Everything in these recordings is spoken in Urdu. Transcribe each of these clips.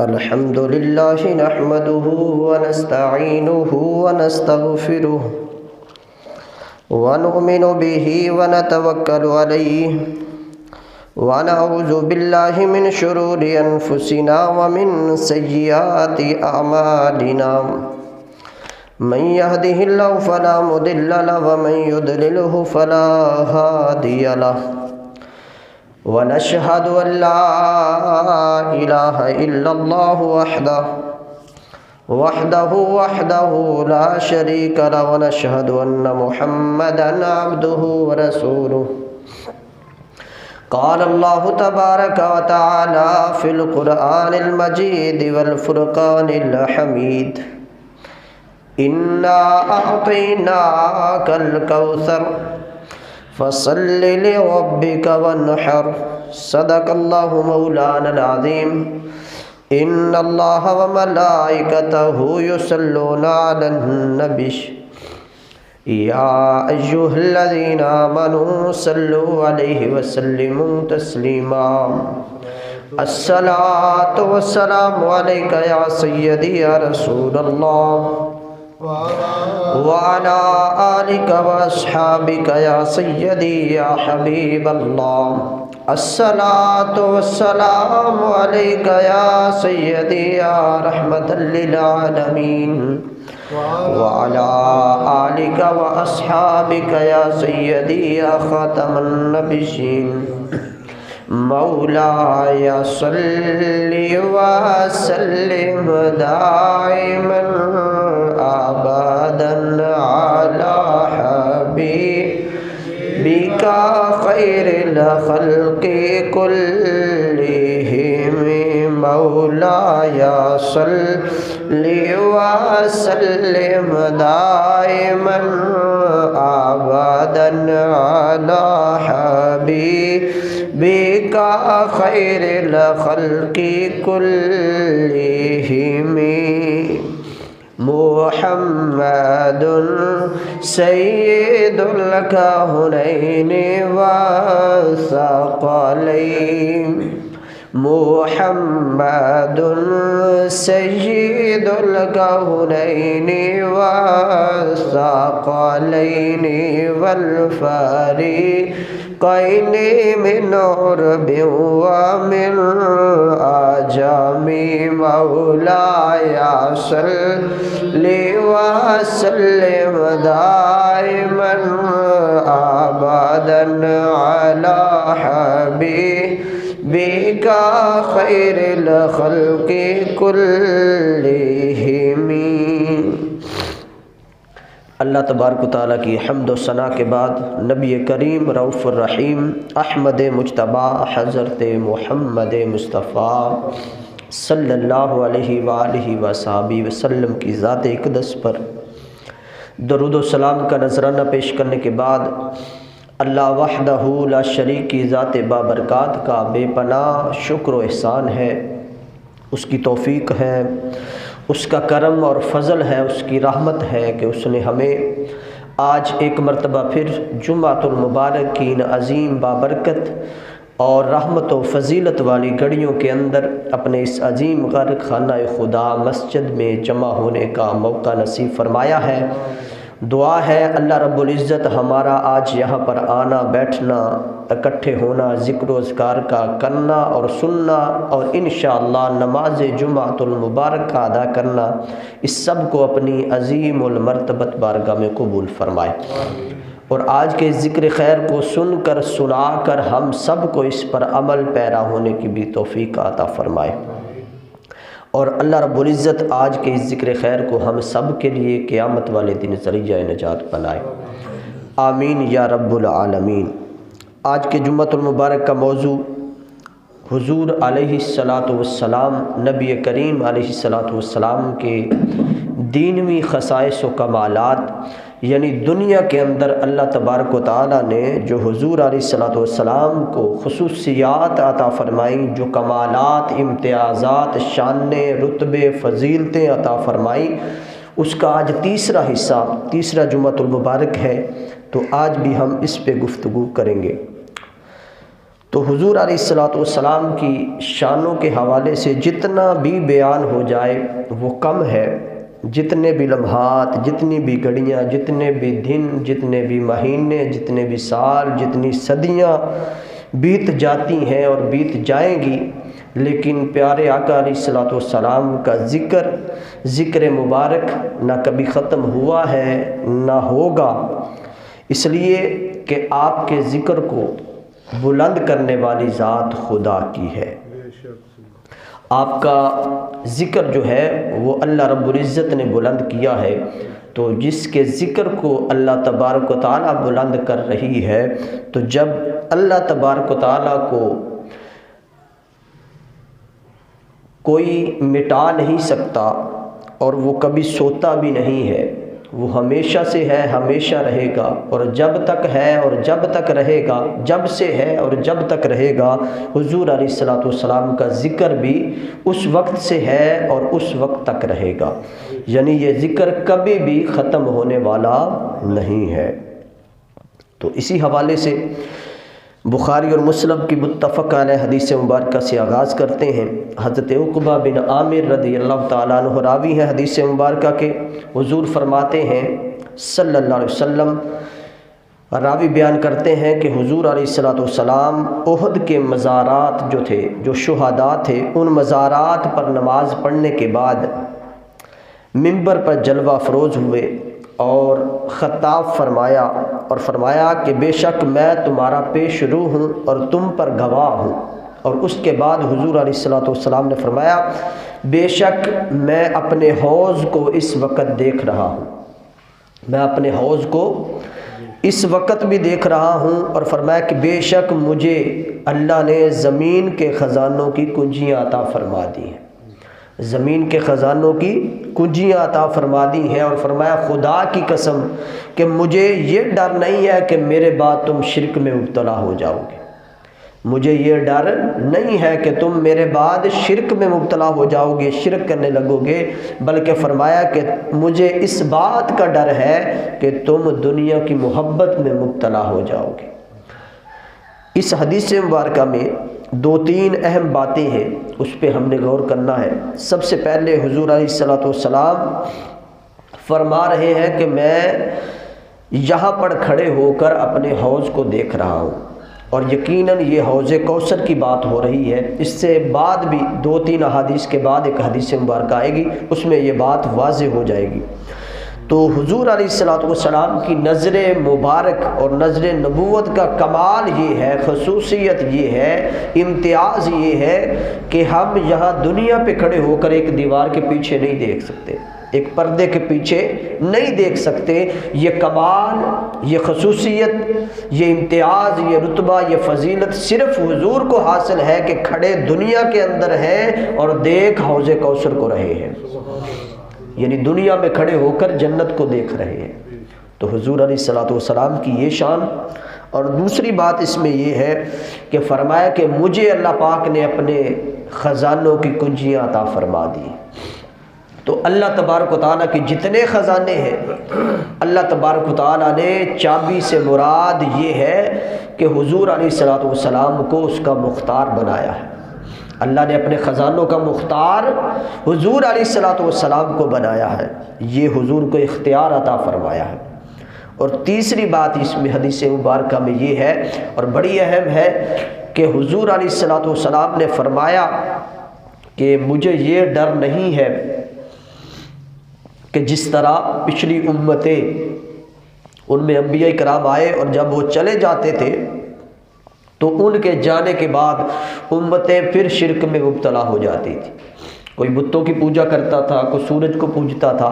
الحمد لله نحمده ونستعينه ونستغفره ونؤمن به ونتوكل عليه ونعوذ بالله من شرور أنفسنا ومن سيئات أعمالنا من يهده الله فلا مضل له ومن يضلله فلا هادي له ونشهد أن لا إله إلا الله وحده لا شريك له ونشهد أن محمدا عبده ورسوله قال الله تبارك وتعالى في القرآن المجيد والفرقان الحميد إنا أعطيناك الكوثر فصل لربك وانحر صدق الله مولانا العظيم إن الله وملائكته يصلون على النبي يا أيها الذين آمنوا صلوا عليه وسلموا تسليما الصلاة والسلام عليك يا سيدي يا رسول الله وعلى آلك وأصحابك يا سيدي يا حبيب الله الصلاة والسلام عليك يا سيدي يا رحمة للعالمين وعلى آلك وأصحابك يا سيدي يا خاتم النبيين مولاي صل وسلم دائما أبدا على حبيبك خير الخلق كلهم مولاي صل وسلم دائما أبدا على حبيبك خير الخلق كلهم محمد سيد الكونين والثقلين محمد سيد الكونين والثقلين والفريقين من عرب ومن عجم مولاي صل وسلم دائما أبدا على حبيبك خير الخلق كلهم۔ اللہ تبارک و تعالیٰ کی حمد و ثنا کے بعد نبی کریم رؤوف الرحیم احمد مجتبیٰ حضرت محمد مصطفیٰ صلی اللہ علیہ وآلہ وصحبہ وسلم کی ذات اقدس پر درود و سلام کا نذرانہ پیش کرنے کے بعد اللہ وحدہ لا شریک کی ذات بابرکات کا بے پناہ شکر و احسان ہے، اس کی توفیق ہے، اس کا کرم اور فضل ہے، اس کی رحمت ہے کہ اس نے ہمیں آج ایک مرتبہ پھر جمعۃ المبارک کی ان عظیم بابرکت اور رحمت و فضیلت والی گھڑیوں کے اندر اپنے اس عظیم غار خانہ خدا مسجد میں جمع ہونے کا موقع نصیب فرمایا ہے۔ دعا ہے اللہ رب العزت ہمارا آج یہاں پر آنا، بیٹھنا، اکٹھے ہونا، ذکر و اذکار کا کرنا اور سننا اور انشاءاللہ نماز جمعۃ المبارک کا ادا کرنا، اس سب کو اپنی عظیم المرتبت بارگاہ میں قبول فرمائے، اور آج کے ذکر خیر کو سن کر سنا کر ہم سب کو اس پر عمل پیرا ہونے کی بھی توفیق عطا فرمائے، اور اللہ رب العزت آج کے اس ذکر خیر کو ہم سب کے لیے قیامت والے دن ذریعہ نجات بنائے، آمین یا رب العالمین۔ آج کے جمعۃ المبارک کا موضوع حضور علیہ السلام نبی کریم علیہ السلام کے دینوی خصائص و کمالات، یعنی دنیا کے اندر اللہ تبارک و تعالیٰ نے جو حضور علیہ السلام کو خصوصیات عطا فرمائیں، جو کمالات، امتیازات، شانیں، رتبے، فضیلتیں عطا فرمائیں، اس کا آج تیسرا حصہ، تیسرا جمعۃ المبارک ہے، تو آج بھی ہم اس پہ گفتگو کریں گے۔ تو حضور علیہ الصلوۃ والسلام کی شانوں کے حوالے سے جتنا بھی بیان ہو جائے وہ کم ہے۔ جتنے بھی لمحات، جتنی بھی گھڑیاں، جتنے بھی دن، جتنے بھی مہینے، جتنے بھی سال، جتنی صدیاں بیت جاتی ہیں اور بیت جائیں گی، لیکن پیارے آقا علیہ الصلوۃ والسلام کا ذکر مبارک نہ کبھی ختم ہوا ہے نہ ہوگا، اس لیے کہ آپ کے ذکر کو بلند کرنے والی ذات خدا کی ہے۔ آپ کا ذکر جو ہے وہ اللہ رب العزت نے بلند کیا ہے، تو جس کے ذکر کو اللہ تبارک و تعالیٰ بلند کر رہی ہے، تو جب اللہ تبارک و تعالیٰ کو کوئی مٹا نہیں سکتا اور وہ کبھی سوتا بھی نہیں ہے، وہ ہمیشہ سے ہے، ہمیشہ رہے گا، اور جب تک ہے اور جب تک رہے گا، جب سے ہے اور جب تک رہے گا، حضور علیہ الصلوۃ والسلام کا ذکر بھی اس وقت سے ہے اور اس وقت تک رہے گا، یعنی یہ ذکر کبھی بھی ختم ہونے والا نہیں ہے۔ تو اسی حوالے سے بخاری اور مسلم کی متفق علیہ حدیث مبارکہ سے آغاز کرتے ہیں۔ حضرت عقبہ بن عامر رضی اللہ تعالیٰ عنہ راوی ہیں حدیث مبارکہ کے، حضور فرماتے ہیں صلی اللہ علیہ وسلم، راوی بیان کرتے ہیں کہ حضور علیہ الصلوۃ والسلام احد کے مزارات جو تھے، جو شہداء تھے، ان مزارات پر نماز پڑھنے کے بعد منبر پر جلوہ افروز ہوئے اور خطاب فرمایا اور فرمایا کہ بے شک میں تمہارا پیش رو ہوں اور تم پر گواہ ہوں، اور اس کے بعد حضور علیہ الصلوۃ والسلام نے فرمایا بے شک میں اپنے حوض کو اس وقت دیکھ رہا ہوں، میں اپنے حوض کو اس وقت بھی دیکھ رہا ہوں، اور فرمایا کہ بے شک مجھے اللہ نے زمین کے خزانوں کی کنجیاں عطا فرما دی ہیں، زمین کے خزانوں کی کنجیاں عطا فرما دی ہیں، اور فرمایا خدا کی قسم کہ مجھے یہ ڈر نہیں ہے کہ میرے بعد تم شرک میں مبتلا ہو جاؤ گے، مجھے یہ ڈر نہیں ہے کہ تم میرے بعد شرک میں مبتلا ہو جاؤ گے، شرک کرنے لگو گے، بلکہ فرمایا کہ مجھے اس بات کا ڈر ہے کہ تم دنیا کی محبت میں مبتلا ہو جاؤ گے۔ اس حدیث مبارکہ میں دو تین اہم باتیں ہیں، اس پہ ہم نے غور کرنا ہے۔ سب سے پہلے حضور علیہ الصلوۃ والسلام فرما رہے ہیں کہ میں یہاں پر کھڑے ہو کر اپنے حوض کو دیکھ رہا ہوں، اور یقیناً یہ حوض کوثر کی بات ہو رہی ہے۔ اس سے بعد بھی دو تین احادیث کے بعد ایک حدیث مبارکہ آئے گی، اس میں یہ بات واضح ہو جائے گی۔ تو حضور علیہ الصلوۃ والسلام کی نظر مبارک اور نظر نبوت کا کمال یہ ہے، خصوصیت یہ ہے، امتیاز یہ ہے کہ ہم یہاں دنیا پہ کھڑے ہو کر ایک دیوار کے پیچھے نہیں دیکھ سکتے، ایک پردے کے پیچھے نہیں دیکھ سکتے۔ یہ کمال، یہ خصوصیت، یہ امتیاز، یہ رتبہ، یہ فضیلت صرف حضور کو حاصل ہے کہ کھڑے دنیا کے اندر ہیں اور دیکھ حوض کوثر کو رہے ہیں، یعنی دنیا میں کھڑے ہو کر جنت کو دیکھ رہے ہیں۔ تو حضور علیہ الصلوۃ والسلام کی یہ شان، اور دوسری بات اس میں یہ ہے کہ فرمایا کہ مجھے اللہ پاک نے اپنے خزانوں کی کنجیاں عطا فرما دی۔ تو اللہ تبارک و تعالیٰ کے جتنے خزانے ہیں، اللہ تبارک و تعالیٰ نے چابی سے مراد یہ ہے کہ حضور علیہ الصلوۃ والسلام کو اس کا مختار بنایا ہے۔ اللہ نے اپنے خزانوں کا مختار حضور علیہ الصلوۃ والسلام کو بنایا ہے، یہ حضور کو اختیار عطا فرمایا ہے۔ اور تیسری بات اس میں حدیث مبارکہ میں یہ ہے اور بڑی اہم ہے کہ حضور علیہ الصلوۃ والسلام نے فرمایا کہ مجھے یہ ڈر نہیں ہے کہ جس طرح پچھلی امتیں، ان میں انبیاء کرام آئے اور جب وہ چلے جاتے تھے تو ان کے جانے کے بعد امتیں پھر شرک میں مبتلا ہو جاتی تھی، کوئی بتوں کی پوجا کرتا تھا، کوئی سورج کو پوجتا تھا،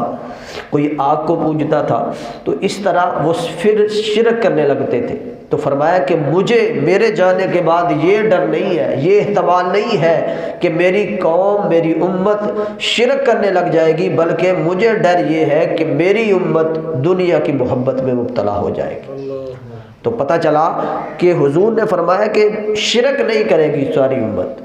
کوئی آگ کو پوجتا تھا، تو اس طرح وہ پھر شرک کرنے لگتے تھے۔ تو فرمایا کہ مجھے میرے جانے کے بعد یہ ڈر نہیں ہے، یہ احتمال نہیں ہے کہ میری قوم، میری امت شرک کرنے لگ جائے گی، بلکہ مجھے ڈر یہ ہے کہ میری امت دنیا کی محبت میں مبتلا ہو جائے گی۔ تو پتہ چلا کہ حضور نے فرمایا کہ شرک نہیں کرے گی ساری امت،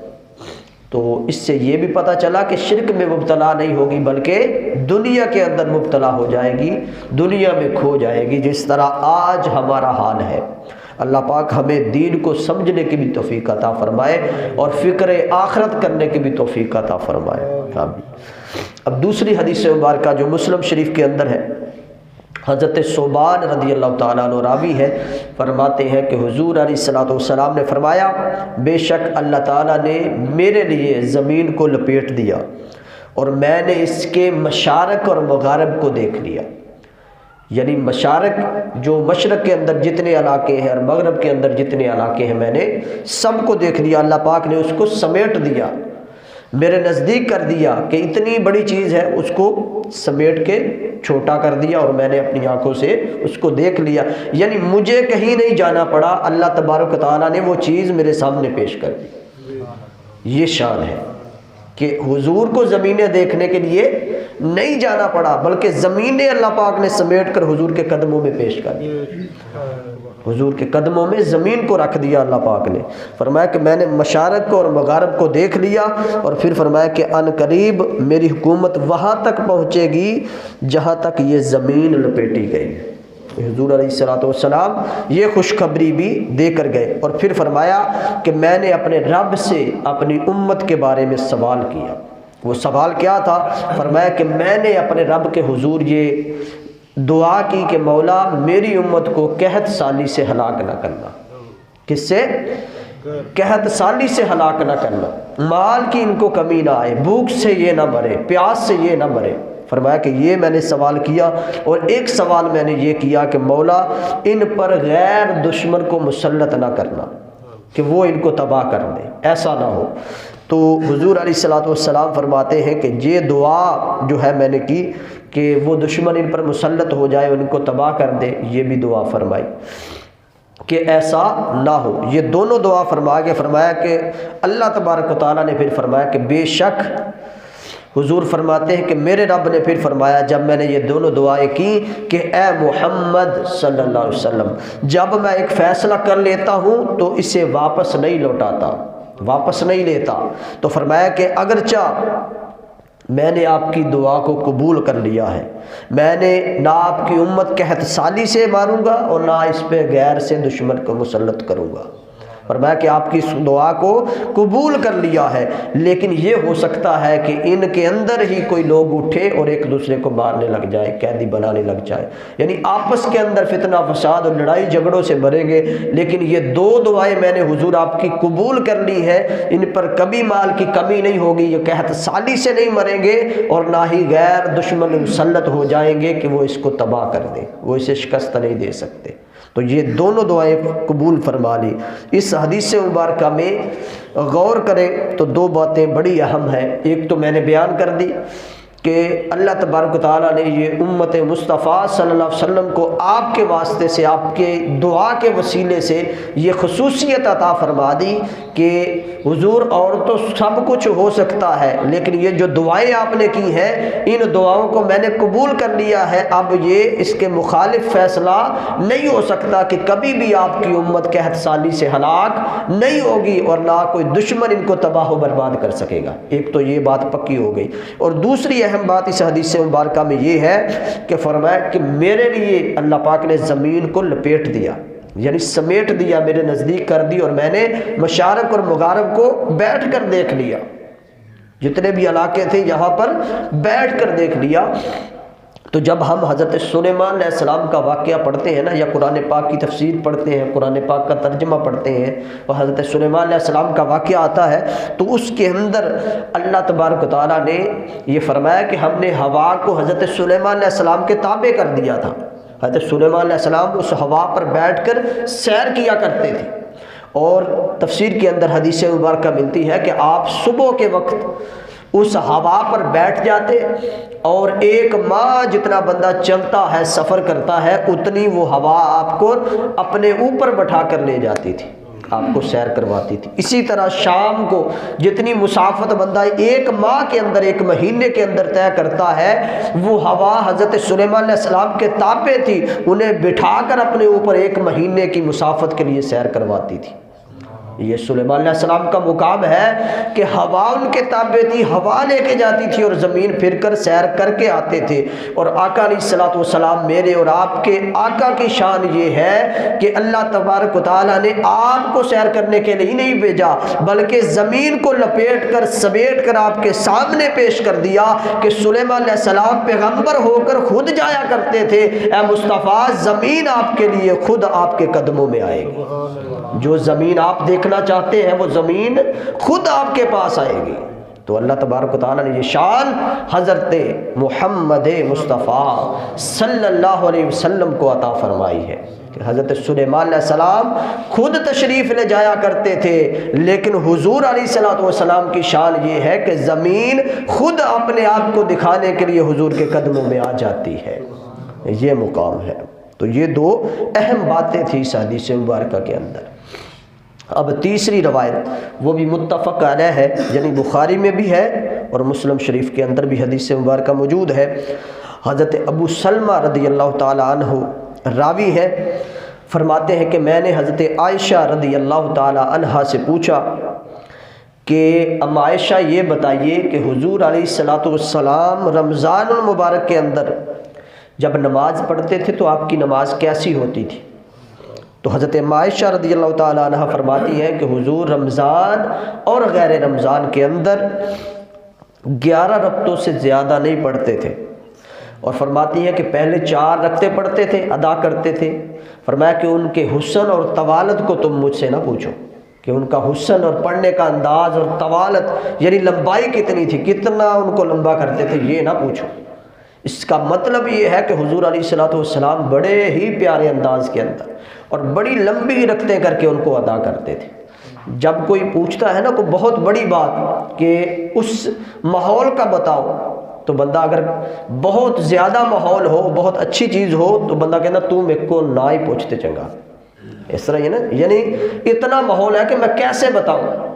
تو اس سے یہ بھی پتہ چلا کہ شرک میں مبتلا نہیں ہوگی بلکہ دنیا کے اندر مبتلا ہو جائے گی، دنیا میں کھو جائے گی، جس طرح آج ہمارا حال ہے۔ اللہ پاک ہمیں دین کو سمجھنے کی بھی توفیق عطا فرمائے اور فکر آخرت کرنے کی بھی توفیق عطا فرمائے، آمین۔ اب دوسری حدیث مبارکہ جو مسلم شریف کے اندر ہے، حضرت ثوبان رضی اللہ تعالیٰ عنہ راوی ہے، فرماتے ہیں کہ حضور علیہ الصلوۃ والسلام نے فرمایا، بے شک اللہ تعالیٰ نے میرے لیے زمین کو لپیٹ دیا اور میں نے اس کے مشارق اور مغارب کو دیکھ لیا، یعنی مشارق جو مشرق کے اندر جتنے علاقے ہیں اور مغرب کے اندر جتنے علاقے ہیں میں نے سب کو دیکھ لیا، اللہ پاک نے اس کو سمیٹ دیا، میرے نزدیک کر دیا کہ اتنی بڑی چیز ہے، اس کو سمیٹ کے چھوٹا کر دیا اور میں نے اپنی آنکھوں سے اس کو دیکھ لیا، یعنی مجھے کہیں نہیں جانا پڑا، اللہ تبارک و تعالیٰ نے وہ چیز میرے سامنے پیش کر دی۔ یہ شان ہے کہ حضور کو زمینیں دیکھنے کے لیے نہیں جانا پڑا، بلکہ زمینیں اللہ پاک نے سمیٹ کر حضور کے قدموں میں پیش کر دی، حضور کے قدموں میں زمین کو رکھ دیا اللہ پاک نے۔ فرمایا کہ میں نے مشارق کو اور مغارب کو دیکھ لیا، اور پھر فرمایا کہ ان قریب میری حکومت وہاں تک پہنچے گی جہاں تک یہ زمین لپیٹی گئی۔ حضور علیہ الصلوۃ والسلام یہ خوشخبری بھی دے کر گئے، اور پھر فرمایا کہ میں نے اپنے رب سے اپنی امت کے بارے میں سوال کیا۔ وہ سوال کیا تھا؟ فرمایا کہ میں نے اپنے رب کے حضور یہ دعا کی کہ مولا میری امت کو قحط سالی سے ہلاک نہ کرنا۔ کس سے؟ قحط سالی سے ہلاک نہ کرنا، مال کی ان کو کمی نہ آئے، بھوک سے یہ نہ مرے، پیاس سے یہ نہ مرے۔ فرمایا کہ یہ میں نے سوال کیا، اور ایک سوال میں نے یہ کیا کہ مولا ان پر غیر دشمن کو مسلط نہ کرنا، کہ وہ ان کو تباہ کر دے، ایسا نہ ہو۔ تو حضور علیہ الصلوۃ والسلام فرماتے ہیں کہ یہ دعا جو ہے میں نے کی کہ وہ دشمن ان پر مسلط ہو جائے، ان کو تباہ کر دے، یہ بھی دعا فرمائی کہ ایسا نہ ہو۔ یہ دونوں دعا فرما کے فرمایا کہ اللہ تبارک و تعالیٰ نے پھر فرمایا کہ بے شک، حضور فرماتے ہیں کہ میرے رب نے پھر فرمایا جب میں نے یہ دونوں دعائیں کی کہ اے محمد صلی اللہ علیہ وسلم، جب میں ایک فیصلہ کر لیتا ہوں تو اسے واپس نہیں لوٹاتا، واپس نہیں لیتا۔ تو فرمایا کہ اگرچہ میں نے آپ کی دعا کو قبول کر لیا ہے، میں نے نہ آپ کی امت قحط سالی سے ماروں گا اور نہ اس پہ غیر سے دشمن کو مسلط کروں گا۔ فرمایا کہ آپ کی اس دعا کو قبول کر لیا ہے، لیکن یہ ہو سکتا ہے کہ ان کے اندر ہی کوئی لوگ اٹھے اور ایک دوسرے کو مارنے لگ جائے، قیدی بنانے لگ جائے، یعنی آپس کے اندر فتنہ فساد اور لڑائی جھگڑوں سے مریں گے۔ لیکن یہ دو دعائیں میں نے حضور آپ کی قبول کر لی ہے، ان پر کبھی مال کی کمی نہیں ہوگی، یہ قحط سالی سے نہیں مریں گے اور نہ ہی غیر دشمن مسلط ہو جائیں گے کہ وہ اس کو تباہ کر دیں، وہ اسے شکست نہیں دے سکتے۔ تو یہ دونوں دعائیں قبول فرما لی۔ اس حدیث مبارکہ میں غور کریں تو دو باتیں بڑی اہم ہیں۔ ایک تو میں نے بیان کر دی کہ اللہ تبارک و تعالیٰ نے یہ امت مصطفیٰ صلی اللہ علیہ وسلم کو آپ کے واسطے سے، آپ کے دعا کے وسیلے سے یہ خصوصیت عطا فرما دی کہ حضور اور تو سب کچھ ہو سکتا ہے، لیکن یہ جو دعائیں آپ نے کی ہیں ان دعاؤں کو میں نے قبول کر لیا ہے، اب یہ اس کے مخالف فیصلہ نہیں ہو سکتا کہ کبھی بھی آپ کی امت قحط سالی سے ہلاک نہیں ہوگی اور نہ کوئی دشمن ان کو تباہ و برباد کر سکے گا۔ ایک تو یہ بات پکی ہو گئی، اور دوسری اہم بات اس حدیث مبارکہ میں یہ ہے کہ فرمایا کہ میرے لیے اللہ پاک نے زمین کو لپیٹ دیا، یعنی سمیٹ دیا، میرے نزدیک کر دی، اور میں نے مشارق اور مغارب کو بیٹھ کر دیکھ لیا، جتنے بھی علاقے تھے یہاں پر بیٹھ کر دیکھ لیا۔ تو جب ہم حضرت سلیمان علیہ السلام کا واقعہ پڑھتے ہیں نا، یا قرآن پاک کی تفسیر پڑھتے ہیں، قرآن پاک کا ترجمہ پڑھتے ہیں اور حضرت سلیمان علیہ السلام کا واقعہ آتا ہے، تو اس کے اندر اللہ تبارک و تعالیٰ نے یہ فرمایا کہ ہم نے ہوا کو حضرت سلیمان علیہ السلام کے تابع کر دیا تھا۔ حضرت سلیمان علیہ السلام اس ہوا پر بیٹھ کر سیر کیا کرتے تھے، اور تفسیر کے اندر حدیث مبارکہ ملتی ہے کہ آپ صبح کے وقت اس ہوا پر بیٹھ جاتے، اور ایک ماہ جتنا بندہ چلتا ہے، سفر کرتا ہے، اتنی وہ ہوا آپ کو اپنے اوپر بٹھا کر لے جاتی تھی، آپ کو سیر کرواتی تھی۔ اسی طرح شام کو جتنی مسافت بندہ ایک ماہ کے اندر، ایک مہینے کے اندر طے کرتا ہے، وہ ہوا حضرت سلیمان علیہ السلام کے تابع تھی، انہیں بٹھا کر اپنے اوپر ایک مہینے کی مسافت کے لیے سیر کرواتی تھی۔ یہ سلیمان علیہ السلام کا مقام ہے کہ ہوا ان کے تابع تھی، ہوا لے کے جاتی تھی اور زمین پھر کر سیر کر کے آتے تھے۔ اور آقا علیہ الصلوۃ والسلام میرے اور آپ کے آقا کی شان یہ ہے کہ اللہ تبارک و تعالیٰ نے آپ کو سیر کرنے کے لیے نہیں بھیجا، بلکہ زمین کو لپیٹ کر سمیٹ کر آپ کے سامنے پیش کر دیا کہ سلیمان علیہ السلام پیغمبر ہو کر خود جایا کرتے تھے، اے مصطفیٰ زمین آپ کے لیے خود آپ کے قدموں میں آئے گی، جو زمین آپ دیکھنا چاہتے ہیں وہ زمین خود آپ کے پاس آئے گی۔ تو اللہ تبارک و تعالیٰ نے یہ شان حضرت محمد مصطفیٰ صلی اللہ علیہ وسلم کو عطا فرمائی ہے کہ حضرت سلیمان علیہ السلام خود تشریف لے جایا کرتے تھے، لیکن حضور علیہ الصلوۃ والسلام کی شان یہ ہے کہ زمین خود اپنے آپ کو دکھانے کے لیے حضور کے قدموں میں آ جاتی ہے، یہ مقام ہے۔ تو یہ دو اہم باتیں تھیں اس حدیث مبارکہ کے اندر۔ اب تیسری روایت وہ بھی متفق علیہ ہے، یعنی بخاری میں بھی ہے اور مسلم شریف کے اندر بھی حدیث مبارکہ موجود ہے۔ حضرت ابو سلمہ رضی اللہ تعالی عنہ راوی ہے، فرماتے ہیں کہ میں نے حضرت عائشہ رضی اللہ تعالی عنہا سے پوچھا کہ ام عائشہ یہ بتائیے کہ حضور علیہ الصلوۃ والسلام رمضان المبارک کے اندر جب نماز پڑھتے تھے تو آپ کی نماز کیسی ہوتی تھی؟ تو حضرت عائشہ رضی اللہ تعالیٰ عنہ فرماتی ہے کہ حضور رمضان اور غیر رمضان کے اندر 11 رکعتوں سے زیادہ نہیں پڑھتے تھے، اور فرماتی ہے کہ پہلے 4 رکعتیں پڑھتے تھے، ادا کرتے تھے۔ فرمایا کہ ان کے حسن اور طوالت کو تم مجھ سے نہ پوچھو کہ ان کا حسن اور پڑھنے کا انداز اور طوالت یعنی لمبائی کتنی تھی، کتنا ان کو لمبا کرتے تھے، یہ نہ پوچھو۔ اس کا مطلب یہ ہے کہ حضور علیہ الصلوۃ والسلام بڑے ہی پیارے انداز کے اندر اور بڑی لمبی رکعتیں کر کے ان کو ادا کرتے تھے۔ جب کوئی پوچھتا ہے نا کوئی بہت بڑی بات کہ اس ماحول کا بتاؤ، تو بندہ اگر بہت زیادہ ماحول ہو، بہت اچھی چیز ہو، تو بندہ کہنا تو میرے کو نہ ہی پوچھتے چنگا، اس طرح یہ نا، یعنی اتنا ماحول ہے کہ میں کیسے بتاؤں،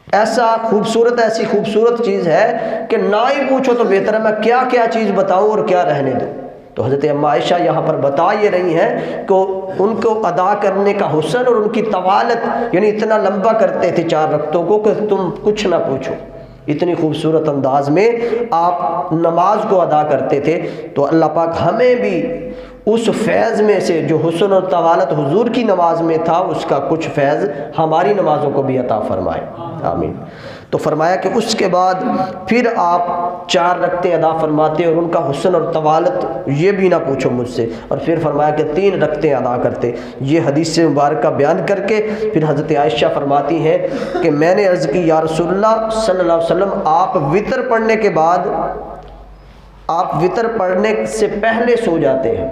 ایسی خوبصورت چیز ہے کہ نہ ہی پوچھو تو بہتر ہے، میں کیا کیا چیز بتاؤں اور کیا رہنے دوں۔ تو حضرت ام عائشہ یہاں پر بتا یہ رہی ہیں کہ ان کو ادا کرنے کا حسن اور ان کی طوالت یعنی اتنا لمبا کرتے تھے 4 رکعتوں کو کہ تم کچھ نہ پوچھو، اتنی خوبصورت انداز میں آپ نماز کو ادا کرتے تھے۔ تو اللہ پاک ہمیں بھی اس فیض میں سے جو حسن اور طوالت حضور کی نماز میں تھا، اس کا کچھ فیض ہماری نمازوں کو بھی عطا فرمائے، آمین۔ تو فرمایا کہ اس کے بعد پھر آپ 4 رکعتیں ادا فرماتے اور ان کا حسن اور طوالت یہ بھی نہ پوچھو مجھ سے، اور پھر فرمایا کہ 3 رکعتیں ادا کرتے۔ یہ حدیث مبارکہ بیان کر کے پھر حضرت عائشہ فرماتی ہیں کہ میں نے عرض کی یا رسول اللہ صلی اللہ علیہ وسلم، آپ وتر پڑھنے کے بعد، آپ وتر پڑھنے سے پہلے سو جاتے ہیں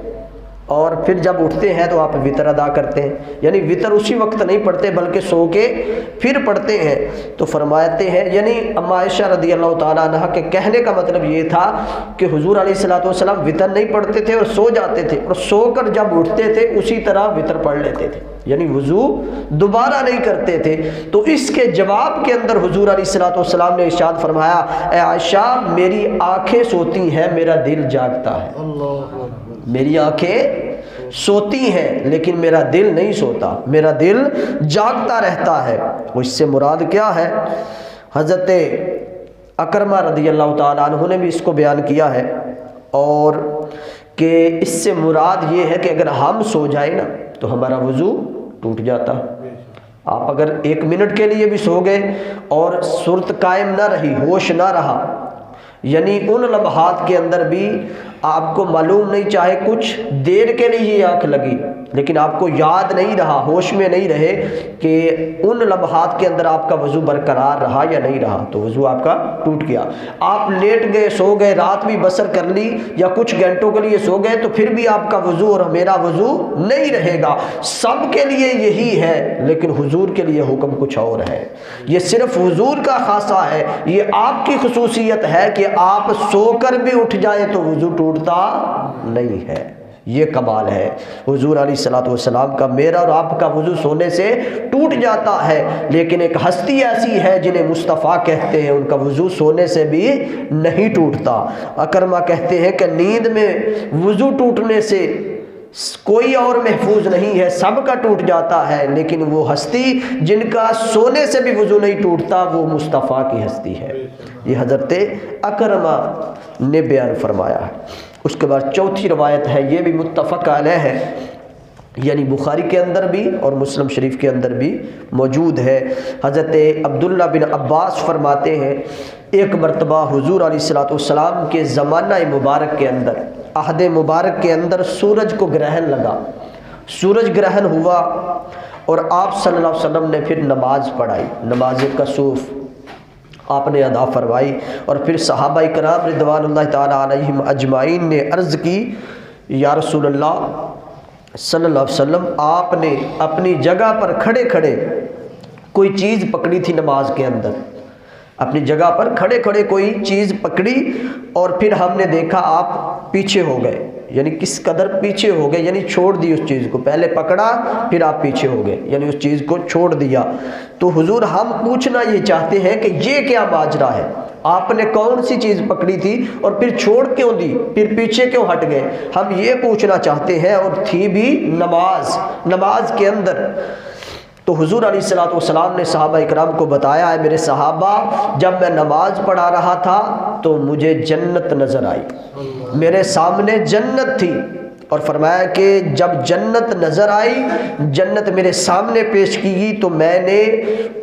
اور پھر جب اٹھتے ہیں تو آپ وتر ادا کرتے ہیں، یعنی وتر اسی وقت نہیں پڑھتے بلکہ سو کے پھر پڑھتے ہیں۔ تو فرماتے ہیں یعنی ام عائشہ رضی اللہ تعالیٰ عنہ کے کہنے کا مطلب یہ تھا کہ حضور علیہ الصلوۃ والسلام وتر نہیں پڑھتے تھے اور سو جاتے تھے، اور سو کر جب اٹھتے تھے اسی طرح وتر پڑھ لیتے تھے، یعنی وضو دوبارہ نہیں کرتے تھے۔ تو اس کے جواب کے اندر حضور علیہ الصلوۃ والسلام نے ارشاد فرمایا، اے عائشہ میری آنکھیں سوتی ہیں، میرا دل جاگتا ہے۔ میری آنکھیں سوتی ہیں لیکن میرا دل نہیں سوتا، میرا دل جاگتا رہتا ہے۔ وہ اس سے مراد کیا ہے؟ حضرت اکرمہ رضی اللہ تعالیٰ عنہ نے بھی اس کو بیان کیا ہے، اور کہ اس سے مراد یہ ہے کہ اگر ہم سو جائیں نا تو ہمارا وضو ٹوٹ جاتا۔ آپ اگر 1 منٹ کے لیے بھی سو گئے اور صورت قائم نہ رہی، ہوش نہ رہا، یعنی ان لمحات کے اندر بھی آپ کو معلوم نہیں، چاہے کچھ دیر کے لیے ہی آنکھ لگی لیکن آپ کو یاد نہیں رہا، ہوش میں نہیں رہے کہ ان لمحات کے اندر آپ کا وضو برقرار رہا یا نہیں رہا، تو وضو آپ کا ٹوٹ گیا۔ آپ لیٹ گئے، سو گئے، رات بھی بسر کر لی یا کچھ گھنٹوں کے لیے سو گئے، تو پھر بھی آپ کا وضو اور میرا وضو نہیں رہے گا۔ سب کے لیے یہی ہے لیکن حضور کے لیے حکم کچھ اور ہے۔ یہ صرف حضور کا خاصہ ہے، یہ آپ کی خصوصیت ہے کہ آپ سو کر بھی اٹھ جائیں تو وضو ٹوٹتا نہیں ہے۔ یہ کمال ہے حضور علیہ الصلوۃ والسلام کا۔ میرا اور آپ کا وضو سونے سے ٹوٹ جاتا ہے، لیکن ایک ہستی ایسی ہے جنہیں مصطفیٰ کہتے ہیں، ان کا وضو سونے سے بھی نہیں ٹوٹتا۔ اکرمہ کہتے ہیں کہ نیند میں وضو ٹوٹنے سے کوئی اور محفوظ نہیں ہے، سب کا ٹوٹ جاتا ہے، لیکن وہ ہستی جن کا سونے سے بھی وضو نہیں ٹوٹتا وہ مصطفیٰ کی ہستی ہے۔ یہ حضرت اکرمہ نے بیان فرمایا ہے۔ اس کے بعد چوتھی روایت ہے، یہ بھی متفق علیہ ہے، یعنی بخاری کے اندر بھی اور مسلم شریف کے اندر بھی موجود ہے۔ حضرت عبداللہ بن عباس فرماتے ہیں ایک مرتبہ حضور علیہ السلام کے زمانہ مبارک کے اندر، عہد مبارک کے اندر سورج کو گرہن لگا، سورج گرہن ہوا اور آپ صلی اللہ علیہ وسلم نے پھر نماز پڑھائی، نماز کسوف آپ نے ادا فرمائی، اور پھر صحابہ کرام رضوان اللہ تعالی علیہم اجمعین نے عرض کی یا رسول اللہ صلی اللہ علیہ وسلم، آپ نے اپنی جگہ پر کھڑے کھڑے کوئی چیز پکڑی تھی نماز کے اندر، اپنی جگہ پر کھڑے کھڑے کوئی چیز پکڑی اور پھر ہم نے دیکھا آپ پیچھے ہو گئے، یعنی کس قدر پیچھے ہو گئے، یعنی چھوڑ دی اس چیز کو، پہلے پکڑا پھر آپ پیچھے ہو گئے، یعنی اس چیز کو چھوڑ دیا۔ تو حضور ہم پوچھنا یہ چاہتے ہیں کہ یہ کیا ماجرا ہے، آپ نے کون سی چیز پکڑی تھی اور پھر چھوڑ کیوں دی، پھر پیچھے کیوں ہٹ گئے، ہم یہ پوچھنا چاہتے ہیں، اور تھی بھی نماز کے اندر۔ تو حضور علیہ السلام نے صحابہ اکرام کو بتایا ہے میرے صحابہ، جب میں نماز پڑھا رہا تھا تو مجھے جنت نظر آئی، میرے سامنے جنت تھی، اور فرمایا کہ جب جنت نظر آئی، جنت میرے سامنے پیش کی گئی، تو میں نے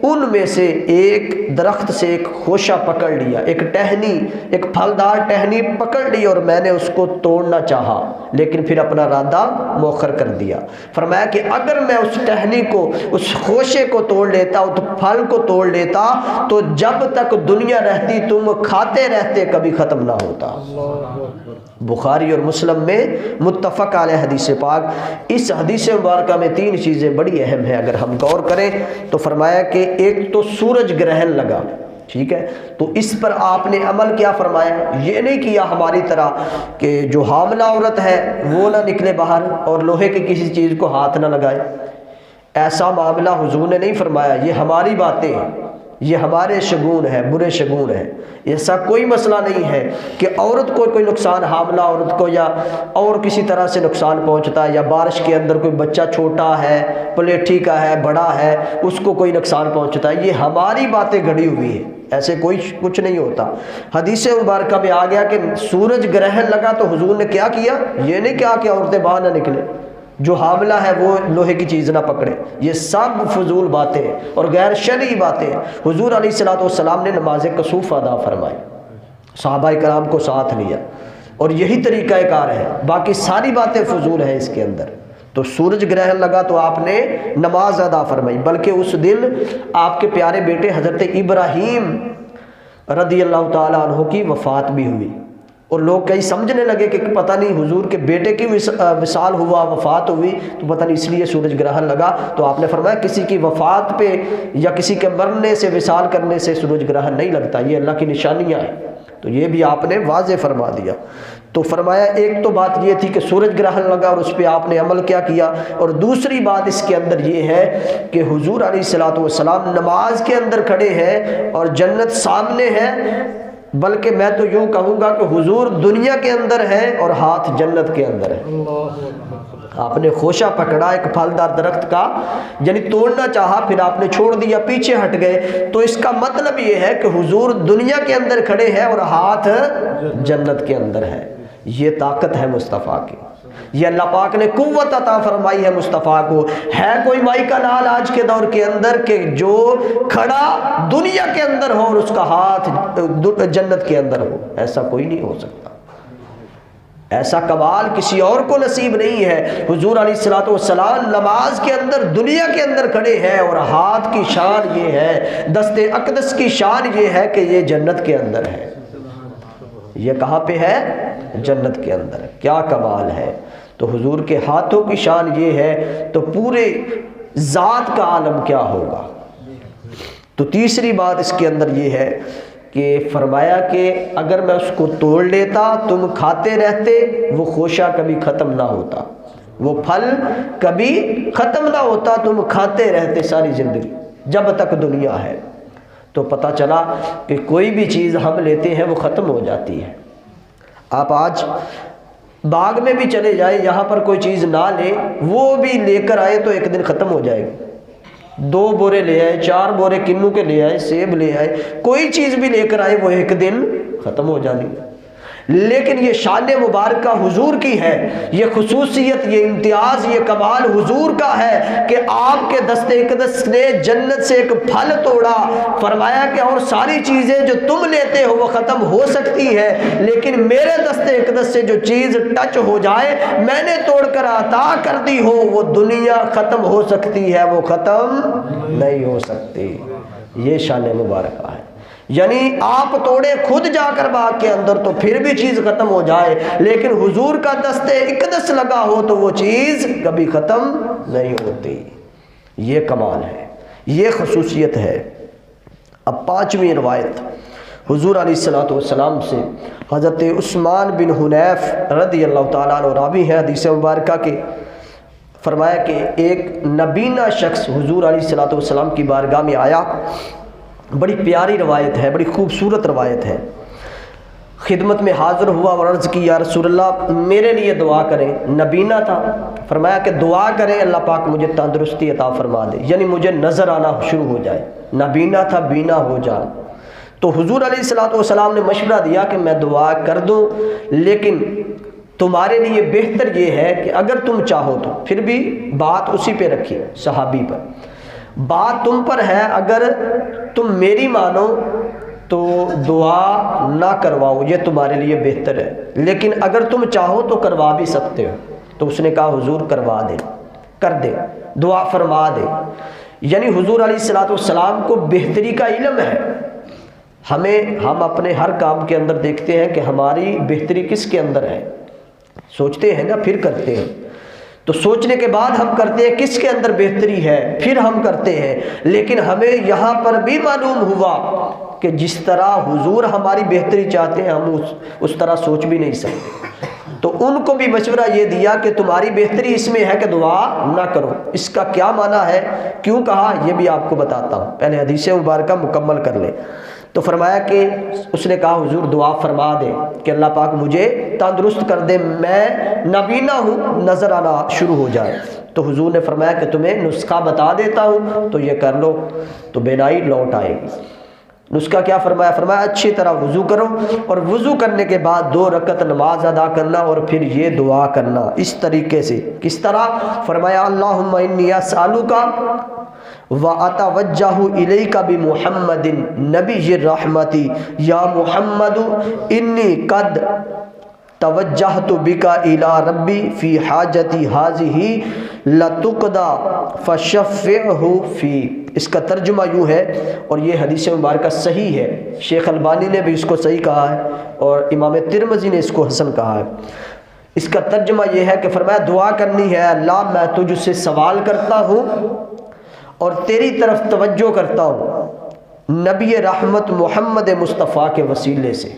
ان میں سے ایک درخت سے ایک خوشہ پکڑ لیا، ایک ٹہنی، ایک پھلدار ٹہنی پکڑ لی، اور میں نے اس کو توڑنا چاہا لیکن پھر اپنا ارادہ مؤخر کر دیا۔ فرمایا کہ اگر میں اس ٹہنی کو، اس خوشے کو توڑ لیتا، اس پھل کو توڑ لیتا، تو جب تک دنیا رہتی تم کھاتے رہتے، کبھی ختم نہ ہوتا۔ بخاری اور مسلم میں متفق علیہ حدیث پاک۔ اس حدیث مبارکہ میں تین چیزیں بڑی اہم ہیں اگر ہم غور کریں تو۔ فرمایا کہ ایک تو سورج گرہن لگا، ٹھیک ہے، تو اس پر آپ نے عمل کیا فرمایا، یہ نہیں کیا ہماری طرح کہ جو حاملہ عورت ہے وہ نہ نکلے باہر اور لوہے کی کسی چیز کو ہاتھ نہ لگائے، ایسا معاملہ حضور نے نہیں فرمایا، یہ ہماری باتیں ہیں، یہ ہمارے شگون ہے، برے شگون ہے۔ ایسا کوئی مسئلہ نہیں ہے کہ عورت کو کوئی نقصان، حاملہ عورت کو یا اور کسی طرح سے نقصان پہنچتا ہے، یا بارش کے اندر کوئی بچہ چھوٹا ہے، پلیٹھی کا ہے، بڑا ہے، اس کو کوئی نقصان پہنچتا ہے، یہ ہماری باتیں گھڑی ہوئی ہیں، ایسے کوئی کچھ نہیں ہوتا۔ حدیث مبارکہ میں آ گیا کہ سورج گرہن لگا تو حضور نے کیا کیا، یہ نہیں کہا کہ عورتیں باہر نہ نکلیں، جو حاملہ ہے وہ لوہے کی چیز نہ پکڑے، یہ سب فضول باتیں اور غیر شرعی باتیں۔ حضور علیہ السلام نے نماز کسوف ادا فرمائی، صحابہ کرام کو ساتھ لیا، اور یہی طریقہ کار ہے، باقی ساری باتیں فضول ہیں اس کے اندر۔ تو سورج گرہن لگا تو آپ نے نماز ادا فرمائی، بلکہ اس دن آپ کے پیارے بیٹے حضرت ابراہیم رضی اللہ تعالیٰ عنہ کی وفات بھی ہوئی، اور لوگ کئی سمجھنے لگے کہ پتہ نہیں حضور کے بیٹے کی وصال ہوا، وفات ہوئی، تو پتہ نہیں اس لیے سورج گرہن لگا۔ تو آپ نے فرمایا کسی کی وفات پہ یا کسی کے مرنے سے، وصال کرنے سے سورج گرہن نہیں لگتا، یہ اللہ کی نشانیاں ہیں، تو یہ بھی آپ نے واضح فرما دیا۔ تو فرمایا ایک تو بات یہ تھی کہ سورج گرہن لگا اور اس پہ آپ نے عمل کیا کیا، اور دوسری بات اس کے اندر یہ ہے کہ حضور علیہ السلام نماز کے اندر کھڑے ہیں اور جنت سامنے ہے، بلکہ میں تو یوں کہوں گا کہ حضور دنیا کے اندر ہے اور ہاتھ جنت کے اندر ہے۔ آپ نے خوشہ پکڑا ایک پھلدار درخت کا، یعنی توڑنا چاہا، پھر آپ نے چھوڑ دیا، پیچھے ہٹ گئے، تو اس کا مطلب یہ ہے کہ حضور دنیا کے اندر کھڑے ہیں اور ہاتھ جنت کے اندر ہے۔ یہ طاقت ہے مصطفیٰ کی، یہ اللہ پاک نے قوت عطا فرمائی ہے مصطفیٰ کو۔ ہے کوئی مائی کا لال آج کے دور کے اندر کہ جو کھڑا دنیا کے اندر ہو اور اس کا ہاتھ جنت کے اندر ہو؟ ایسا کوئی نہیں ہو سکتا، ایسا کمال کسی اور کو نصیب نہیں ہے۔ حضور علیہ السلام نماز کے اندر دنیا کے اندر کھڑے ہیں، اور ہاتھ کی شان یہ ہے، دست اقدس کی شان یہ ہے کہ یہ جنت کے اندر ہے۔ یہ کہاں پہ ہے؟ جنت کے اندر۔ کیا کمال ہے! تو حضور کے ہاتھوں کی شان یہ ہے، تو پورے ذات کا عالم کیا ہوگا۔ تو تیسری بات اس کے اندر یہ ہے کہ فرمایا کہ اگر میں اس کو توڑ لیتا تم کھاتے رہتے، وہ خوشہ کبھی ختم نہ ہوتا، وہ پھل کبھی ختم نہ ہوتا، تم کھاتے رہتے ساری زندگی جب تک دنیا ہے۔ تو پتہ چلا کہ کوئی بھی چیز ہم لیتے ہیں وہ ختم ہو جاتی ہے۔ آپ آج باغ میں بھی چلے جائیں، یہاں پر کوئی چیز نہ لے، وہ بھی لے کر آئے تو ایک دن ختم ہو جائے گی۔ 2 بورے لے آئے، 4 بورے کنو کے لے آئے، سیب لے آئے، کوئی چیز بھی لے کر آئے وہ ایک دن ختم ہو جانی۔ لیکن یہ شان مبارکہ حضور کی ہے، یہ خصوصیت، یہ امتیاز، یہ کمال حضور کا ہے کہ آپ کے دست اقدس نے جنت سے ایک پھل توڑا، فرمایا کہ اور ساری چیزیں جو تم لیتے ہو وہ ختم ہو سکتی ہیں، لیکن میرے دست اقدس سے جو چیز ٹچ ہو جائے، میں نے توڑ کر عطا کر دی ہو، وہ دنیا ختم ہو سکتی ہے، وہ ختم نہیں ہو سکتی۔ یہ شان مبارکہ ہے، یعنی آپ توڑے خود جا کر باغ کے اندر تو پھر بھی چیز ختم ہو جائے، لیکن حضور کا دست اقدس لگا ہو تو وہ چیز کبھی ختم نہیں ہوتی۔ یہ کمال ہے، یہ خصوصیت ہے۔ اب 5ویں روایت حضور علیہ السلام سے، حضرت عثمان بن حنیف رضی اللہ تعالیٰ عنہ راوی ہے حدیث مبارکہ کے، فرمایا کہ ایک نبینہ شخص حضور علیہ السلام کی بارگاہ میں آیا۔ بڑی پیاری روایت ہے، بڑی خوبصورت روایت ہے۔ خدمت میں حاضر ہوا اور عرض کی، یا رسول اللہ میرے لیے دعا کریں۔ نبینہ تھا، فرمایا کہ دعا کریں اللہ پاک مجھے تندرستی عطا فرما دے، یعنی مجھے نظر آنا شروع ہو جائے۔ نبینہ تھا، بینا ہو جائے۔ تو حضور علیہ السلام نے مشورہ دیا کہ میں دعا کر دوں، لیکن تمہارے لیے بہتر یہ ہے کہ اگر تم چاہو تو، پھر بھی بات اسی پہ رکھی، صحابی پر، بات تم پر ہے، اگر تم میری مانو تو دعا نہ کرواؤ، یہ تمہارے لیے بہتر ہے، لیکن اگر تم چاہو تو کروا بھی سکتے ہو۔ تو اس نے کہا حضور کروا دے، کر دے، دعا فرما دے۔ یعنی حضور علیہ السلام کو بہتری کا علم ہے۔ ہم اپنے ہر کام کے اندر دیکھتے ہیں کہ ہماری بہتری کس کے اندر ہے، سوچتے ہیں نا پھر کرتے ہیں، تو سوچنے کے بعد ہم کرتے ہیں کس کے اندر بہتری ہے، پھر ہم کرتے ہیں۔ لیکن ہمیں یہاں پر بھی معلوم ہوا کہ جس طرح حضور ہماری بہتری چاہتے ہیں ہم اس طرح سوچ بھی نہیں سکتے۔ تو ان کو بھی مشورہ یہ دیا کہ تمہاری بہتری اس میں ہے کہ دعا نہ کرو۔ اس کا کیا معنی ہے، کیوں کہا، یہ بھی آپ کو بتاتا ہوں، پہلے حدیث مبارکہ مکمل کر لیں۔ تو فرمایا کہ اس نے کہا حضور دعا فرما دے کہ اللہ پاک مجھے تندرست کر دے، میں نبینہ ہوں، نظر آنا شروع ہو جائے۔ تو حضور نے فرمایا کہ تمہیں نسخہ بتا دیتا ہوں تو یہ کر لو، تو بینائی لوٹ آئے گی۔ نسخہ کیا فرمایا، فرمایا اچھی طرح وضو کرو، اور وضو کرنے کے بعد 2 رکعت نماز ادا کرنا، اور پھر یہ دعا کرنا اس طریقے سے۔ کس طرح، فرمایا اللہم انی اسألک وَأَتَوَجَّهُ إِلَيْكَ بِمُحَمَّدٍ نَبِيِّ الرَّحْمَةِ یا محمد انی قد توجہت بک الی ربی فی حاجتی هذه لتقضى فشفعہ فی۔ اس کا ترجمہ یوں ہے، اور یہ حدیث مبارکہ صحیح ہے، شیخ البانی نے بھی اس کو صحیح کہا ہے اور امام ترمذی نے اس کو حسن کہا ہے۔ اس کا ترجمہ یہ ہے کہ فرمایا دعا کرنی ہے، اللہ میں تجھ سے سوال کرتا ہوں اور تیری طرف توجہ کرتا ہوں نبی رحمت محمد مصطفیٰ کے وسیلے سے،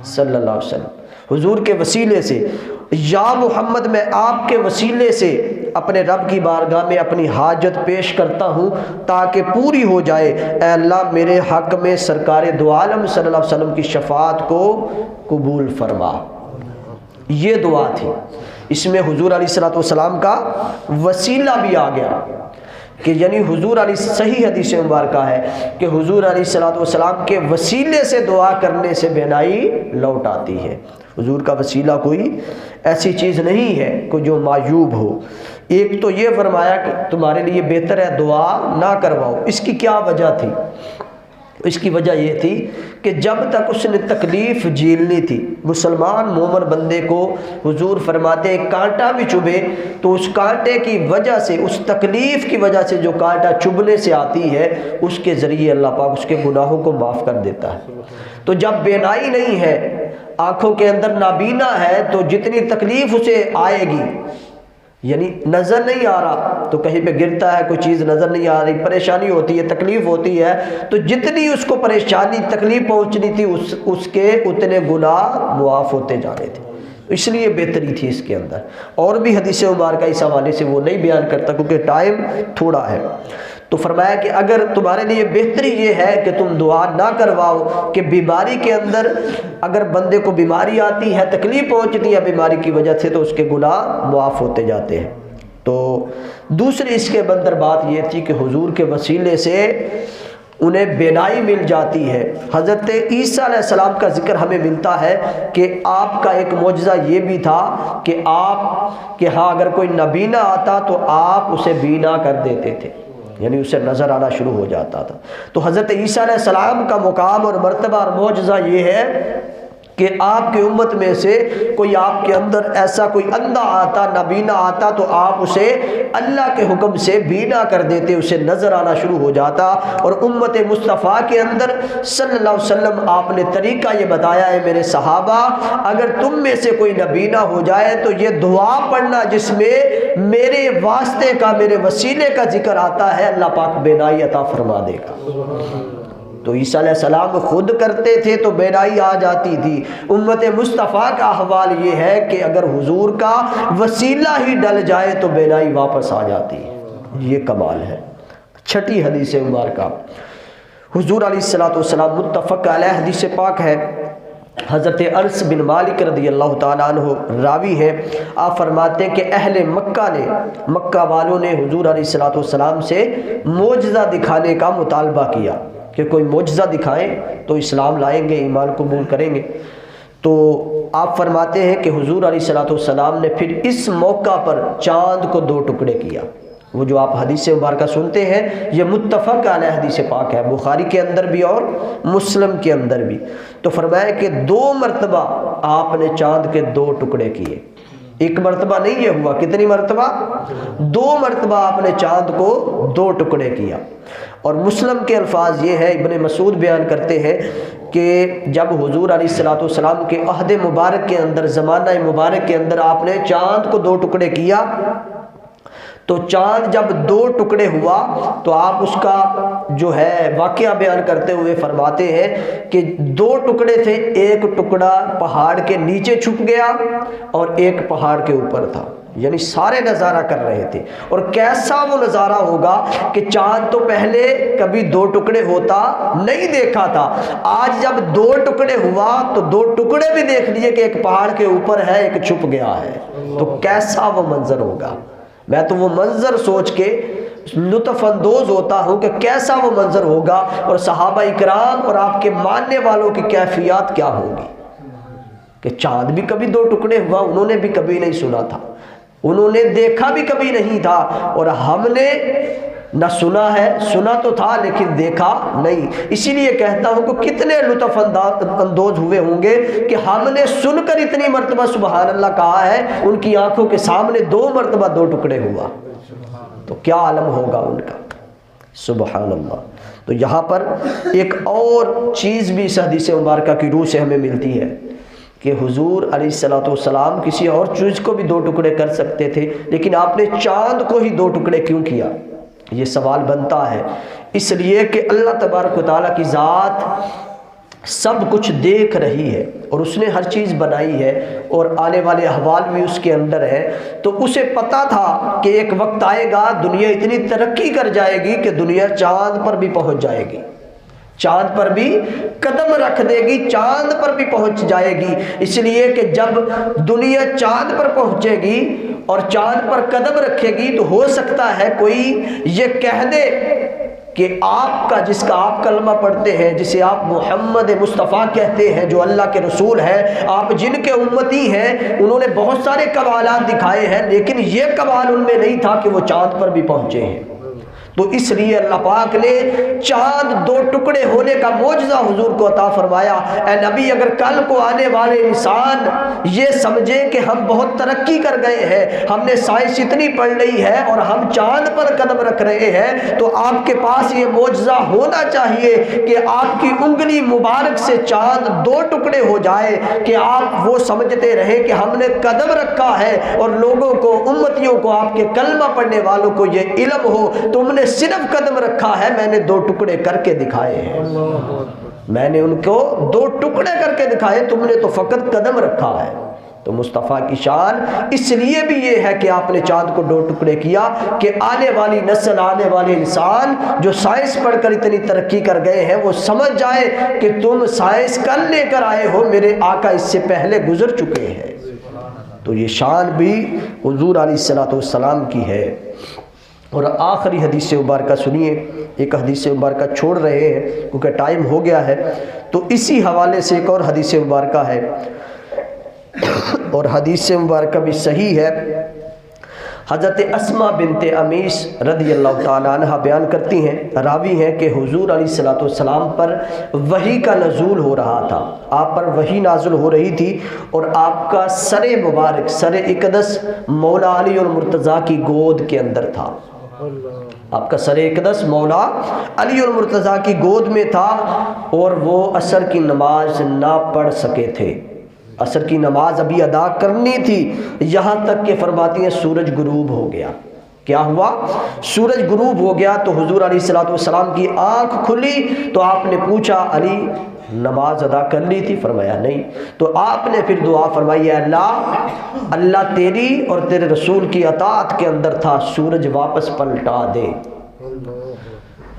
صلی اللہ علیہ وسلم، حضور کے وسیلے سے، یا محمد میں آپ کے وسیلے سے اپنے رب کی بارگاہ میں اپنی حاجت پیش کرتا ہوں تاکہ پوری ہو جائے۔ اے اللہ میرے حق میں سرکار دو عالم صلی اللہ علیہ وسلم کی شفاعت کو قبول فرما۔ یہ دعا تھی، اس میں حضور علیہ السلام کا وسیلہ بھی آ گیا کہ یعنی حضور علیہ، صحیح حدیث مبارکہ ہے کہ حضور علیہ السلام کے وسیلے سے دعا کرنے سے بینائی لوٹ آتی ہے۔ حضور کا وسیلہ کوئی ایسی چیز نہیں ہے کوئی جو معیوب ہو۔ ایک تو یہ فرمایا کہ تمہارے لیے بہتر ہے دعا نہ کرواؤ۔ اس کی کیا وجہ تھی؟ اس کی وجہ یہ تھی کہ جب تک اس نے تکلیف جھیلنی تھی، مسلمان مومن بندے کو حضور فرماتے ہیں کانٹا بھی چبھے تو اس کانٹے کی وجہ سے، اس تکلیف کی وجہ سے جو کانٹا چبھنے سے آتی ہے، اس کے ذریعے اللہ پاک اس کے گناہوں کو معاف کر دیتا ہے۔ تو جب بینائی نہیں ہے، آنکھوں کے اندر نابینا ہے، تو جتنی تکلیف اسے آئے گی، یعنی نظر نہیں آ رہا تو کہیں پہ گرتا ہے، کوئی چیز نظر نہیں آ رہی، پریشانی ہوتی ہے، تکلیف ہوتی ہے، تو جتنی اس کو پریشانی تکلیف پہنچنی تھی اس کے اتنے گناہ معاف ہوتے جانے تھے۔ اس لیے بہتری تھی اس کے اندر۔ اور بھی حدیث مبارکہ اس حوالے سے وہ نہیں بیان کرتا کیونکہ ٹائم تھوڑا ہے۔ تو فرمایا کہ اگر تمہارے لیے بہتری یہ ہے کہ تم دعا نہ کرواؤ کہ بیماری کے اندر اگر بندے کو بیماری آتی ہے، تکلیف پہنچتی ہے بیماری کی وجہ سے، تو اس کے گناہ معاف ہوتے جاتے ہیں۔ تو دوسری اس کے اندر بات یہ تھی کہ حضور کے وسیلے سے انہیں بینائی مل جاتی ہے۔ حضرت عیسیٰ علیہ السلام کا ذکر ہمیں ملتا ہے کہ آپ کا ایک معجزہ یہ بھی تھا کہ آپ کے ہاں اگر کوئی نابینا آتا تو آپ اسے بینا کر دیتے تھے، یعنی اسے نظر آنا شروع ہو جاتا تھا۔ تو حضرت عیسیٰ علیہ السلام کا مقام اور مرتبہ اور معجزہ یہ ہے کہ آپ کی امت میں سے کوئی آپ کے اندر ایسا کوئی اندھا آتا، نابینا آتا، تو آپ اسے اللہ کے حکم سے بینا کر دیتے، اسے نظر آنا شروع ہو جاتا۔ اور امت مصطفیٰ کے اندر صلی اللہ علیہ وسلم آپ نے طریقہ یہ بتایا ہے، میرے صحابہ اگر تم میں سے کوئی نابینا ہو جائے تو یہ دعا پڑھنا جس میں میرے واسطے کا، میرے وسیلے کا ذکر آتا ہے، اللہ پاک بینائی عطا فرما دے گا۔ تو عیسیٰ علیہ السلام خود کرتے تھے تو بینائی آ جاتی تھی۔ امت مصطفیٰ کا احوال یہ ہے کہ اگر حضور کا وسیلہ ہی ڈل جائے تو بینائی واپس آ جاتی ہے، یہ کمال ہے۔ چھٹی حدیث مبارکہ حضور علیہ الصلوۃ والسلام، متفق علیہ حدیث پاک ہے، حضرت انس بن مالک رضی اللہ تعالیٰ عنہ راوی ہے، آپ فرماتے ہیں کہ اہل مکہ نے، مکہ والوں نے حضور علیہ الصلوۃ والسلام سے معجزہ دکھانے کا مطالبہ کیا کہ کوئی معجزہ دکھائیں تو اسلام لائیں گے، ایمان قبول کریں گے۔ تو آپ فرماتے ہیں کہ حضور علیہ الصلوۃ والسلام نے پھر اس موقع پر چاند کو 2 ٹکڑے کیا۔ وہ جو آپ حدیث مبارکہ سنتے ہیں یہ متفق علیہ حدیث پاک ہے، بخاری کے اندر بھی اور مسلم کے اندر بھی۔ تو فرمایا کہ 2 مرتبہ آپ نے چاند کے 2 ٹکڑے کیے، ایک مرتبہ نہیں یہ ہوا، کتنی مرتبہ؟ 2 مرتبہ آپ نے چاند کو 2 ٹکڑے کیا۔ اور مسلم کے الفاظ یہ ہے، ابن مسعود بیان کرتے ہیں کہ جب حضور علیہ الصلوۃ والسلام کے عہد مبارک کے اندر، زمانہ مبارک کے اندر آپ نے چاند کو 2 ٹکڑے کیا، تو چاند جب 2 ٹکڑے ہوا تو آپ اس کا جو ہے واقعہ بیان کرتے ہوئے فرماتے ہیں کہ 2 ٹکڑے تھے، ایک ٹکڑا پہاڑ کے نیچے چھپ گیا اور ایک پہاڑ کے اوپر تھا، یعنی سارے نظارہ کر رہے تھے۔ اور کیسا وہ نظارہ ہوگا کہ چاند تو پہلے کبھی 2 ٹکڑے ہوتا نہیں دیکھا تھا، آج جب 2 ٹکڑے ہوا تو 2 ٹکڑے بھی دیکھ لیے کہ ایک پہاڑ کے اوپر ہے، ایک چھپ گیا ہے، تو کیسا وہ منظر ہوگا۔ میں تو وہ منظر سوچ کے لطف اندوز ہوتا ہوں کہ کیسا وہ منظر ہوگا، اور صحابہ اکرام اور آپ کے ماننے والوں کی کیفیات کیا ہوگی کہ چاند بھی کبھی 2 ٹکڑے ہوا، انہوں نے بھی کبھی نہیں سنا تھا، انہوں نے دیکھا بھی کبھی نہیں تھا، اور ہم نے نہ سنا ہے، سنا تو تھا لیکن دیکھا نہیں۔ اسی لیے کہتا ہوں کہ کتنے لطف اندوز ہوئے ہوں گے کہ ہم نے سن کر اتنی مرتبہ سبحان اللہ کہا ہے، ان کی آنکھوں کے سامنے 2 مرتبہ 2 ٹکڑے ہوا، تو کیا عالم ہوگا ان کا، سبحان اللہ۔ تو یہاں پر ایک اور چیز بھی اس حدیث مبارکہ کی روح سے ہمیں ملتی ہے کہ حضور علیہ الصلوۃ والسلام کسی اور چیز کو بھی 2 ٹکڑے کر سکتے تھے، لیکن آپ نے چاند کو ہی 2 ٹکڑے کیوں کیا؟ یہ سوال بنتا ہے۔ اس لیے کہ اللہ تبارک و تعالیٰ کی ذات سب کچھ دیکھ رہی ہے، اور اس نے ہر چیز بنائی ہے، اور آنے والے احوال بھی اس کے اندر ہے، تو اسے پتا تھا کہ ایک وقت آئے گا دنیا اتنی ترقی کر جائے گی کہ دنیا چاند پر بھی پہنچ جائے گی، چاند پر بھی قدم رکھ دے گی، چاند پر بھی پہنچ جائے گی۔ اس لیے کہ جب دنیا چاند پر پہنچے گی اور چاند پر قدم رکھے گی تو ہو سکتا ہے کوئی یہ کہہ دے کہ آپ کا، جس کا آپ کلمہ پڑھتے ہیں، جسے آپ محمد مصطفیٰ کہتے ہیں، جو اللہ کے رسول ہیں، آپ جن کے امتی ہیں، انہوں نے بہت سارے کمالات دکھائے ہیں، لیکن یہ کمال ان میں نہیں تھا کہ وہ چاند پر بھی پہنچے ہیں۔ تو اس لیے اللہ پاک نے چاند 2 ٹکڑے ہونے کا معجزہ حضور کو عطا فرمایا۔ اے نبی، اگر کل کو آنے والے انسان یہ سمجھے کہ ہم بہت ترقی کر گئے ہیں، ہم نے سائنس اتنی پڑھ لی ہے اور ہم چاند پر قدم رکھ رہے ہیں، تو آپ کے پاس یہ معجزہ ہونا چاہیے کہ آپ کی انگلی مبارک سے چاند 2 ٹکڑے ہو جائے، کہ آپ وہ سمجھتے رہے کہ ہم نے قدم رکھا ہے، اور لوگوں کو، امتیوں کو، آپ کے کلمہ پڑھنے والوں کو یہ علم ہو، تم نے صرف قدم رکھا ہے، میں نے 2 ٹکڑے کر کے دکھائے ہیں، میں نے ان کو 2 ٹکڑے کر کے دکھائے، تم نے تو فقط قدم رکھا ہے۔ تو مصطفیٰ کی شان اس لیے بھی یہ ہے کہ آپ نے چاند کو 2 ٹکڑے کیا کہ آنے والی نسل، آنے والے انسان جو سائنس پڑھ کر اتنی ترقی کر گئے ہیں وہ سمجھ جائے کہ تم سائنس کل لے کر آئے ہو، میرے آقا اس سے پہلے گزر چکے ہیں۔ تو یہ شان بھی حضور علیہ السلام کی ہے۔ اور آخری حدیث مبارکہ سنیے، ایک حدیث مبارکہ چھوڑ رہے ہیں کیونکہ ٹائم ہو گیا ہے، تو اسی حوالے سے ایک اور حدیث مبارکہ ہے اور حدیث مبارکہ بھی صحیح ہے۔ حضرت اسماء بنت امیس رضی اللہ تعالیٰ عنہ بیان کرتی ہیں، راوی ہیں کہ حضور علیہ السلام پر وحی کا نزول ہو رہا تھا، آپ پر وحی نازل ہو رہی تھی اور آپ کا سر مبارک، سر اقدس مولا علی المرتضیٰ کی گود کے اندر تھا۔ آپ کا سر اقدس مولا علی المرتضیٰ کی گود میں تھا اور وہ عصر کی نماز نہ پڑھ سکے تھے، عصر کی نماز ابھی ادا کرنی تھی، یہاں تک کہ فرماتی ہیں سورج غروب ہو گیا۔ کیا ہوا؟ سورج غروب ہو گیا۔ تو حضور علیہ السلام کی آنکھ کھلی تو آپ نے پوچھا علی نماز ادا کر لی تھی؟ فرمایا نہیں۔ تو آپ نے پھر دعا فرمائی، اے اللہ تیری اور تیرے رسول کی اطاعت کے اندر تھا، سورج واپس پلٹا دے،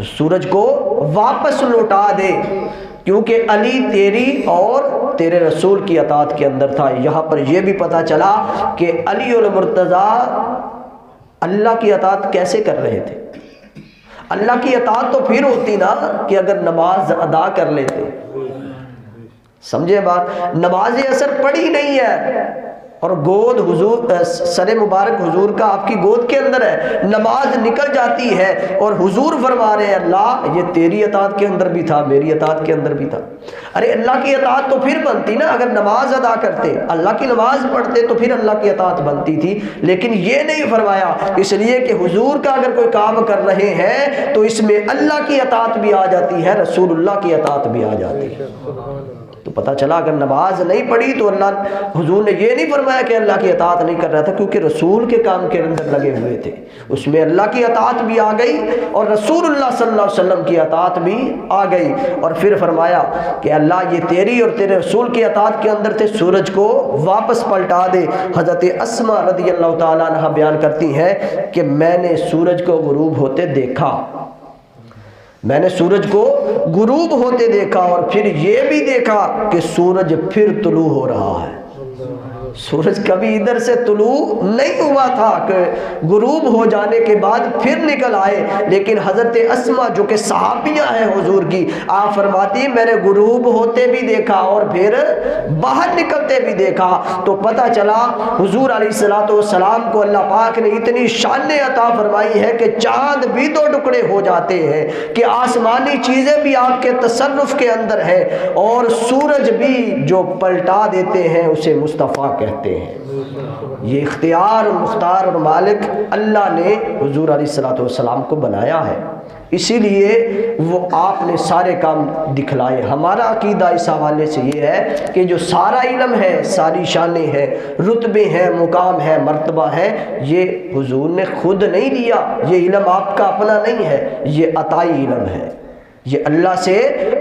سورج کو واپس لوٹا دے، کیونکہ علی تیری اور تیرے رسول کی اطاعت کے اندر تھا۔ یہاں پر یہ بھی پتا چلا کہ علی المرتضیٰ اللہ کی اطاعت کیسے کر رہے تھے۔ اللہ کی اطاعت تو پھر ہوتی نا کہ اگر نماز ادا کر لیتے، سمجھے بات؟ نماز اثر پڑھی نہیں ہے اور گود حضور، سر مبارک حضور کا آپ کی گود کے اندر ہے، نماز نکل جاتی ہے اور حضور فرما رہے ہیں اللہ یہ تیری اطاعت کے اندر بھی تھا، میری اطاعت کے اندر بھی تھا۔ ارے اللہ کی اطاعت تو پھر بنتی نا، اگر نماز ادا کرتے، اللہ کی نماز پڑھتے تو پھر اللہ کی اطاعت بنتی تھی، لیکن یہ نہیں فرمایا، اس لیے کہ حضور کا اگر کوئی کام کر رہے ہیں تو اس میں اللہ کی اطاعت بھی آ جاتی ہے، رسول اللہ کی اطاعت بھی آ جاتی ہے۔ تو پتہ چلا اگر نماز نہیں پڑھی تو اللہ، حضور نے یہ نہیں فرمایا کہ اللہ کی اطاعت نہیں کر رہا تھا، کیونکہ رسول کے کام کے اندر لگے ہوئے تھے، اس میں اللہ کی اطاعت بھی آ گئی اور رسول اللہ صلی اللہ علیہ وسلم کی اطاعت بھی آ گئی۔ اور پھر فرمایا کہ اللہ یہ تیری اور تیرے رسول کی اطاعت کے اندر تھے، سورج کو واپس پلٹا دے۔ حضرت اسماء رضی اللہ تعالیٰ عنہ بیان کرتی ہیں کہ میں نے سورج کو غروب ہوتے دیکھا، میں نے سورج کو غروب ہوتے دیکھا اور پھر یہ بھی دیکھا کہ سورج پھر طلوع ہو رہا ہے۔ سورج کبھی ادھر سے طلوع نہیں ہوا تھا کہ غروب ہو جانے کے بعد پھر نکل آئے، لیکن حضرت اسماء جو کہ صحابیہ ہیں حضور کی، آپ فرماتی میں نے غروب ہوتے بھی دیکھا اور پھر باہر نکلتے بھی دیکھا۔ تو پتہ چلا حضور علیہ السلام کو اللہ پاک نے اتنی شان عطا فرمائی ہے کہ چاند بھی 2 ٹکڑے ہو جاتے ہیں، کہ آسمانی چیزیں بھی آپ کے تصرف کے اندر ہیں، اور سورج بھی جو پلٹا دیتے ہیں اسے مصطفیٰ کہتے ہیں۔ یہ اختیار مختار اور مالک اللہ نے حضور علیہ السلام کو بنایا ہے، اسی لیے وہ آپ نے سارے کام دکھلائے۔ ہمارا عقیدہ اس حوالے سے یہ ہے کہ جو سارا علم ہے، ساری شانیں ہیں، رتبے ہیں، مقام ہے، مرتبہ ہے، یہ حضور نے خود نہیں دیا، یہ علم آپ کا اپنا نہیں ہے، یہ عطائی علم ہے، یہ اللہ سے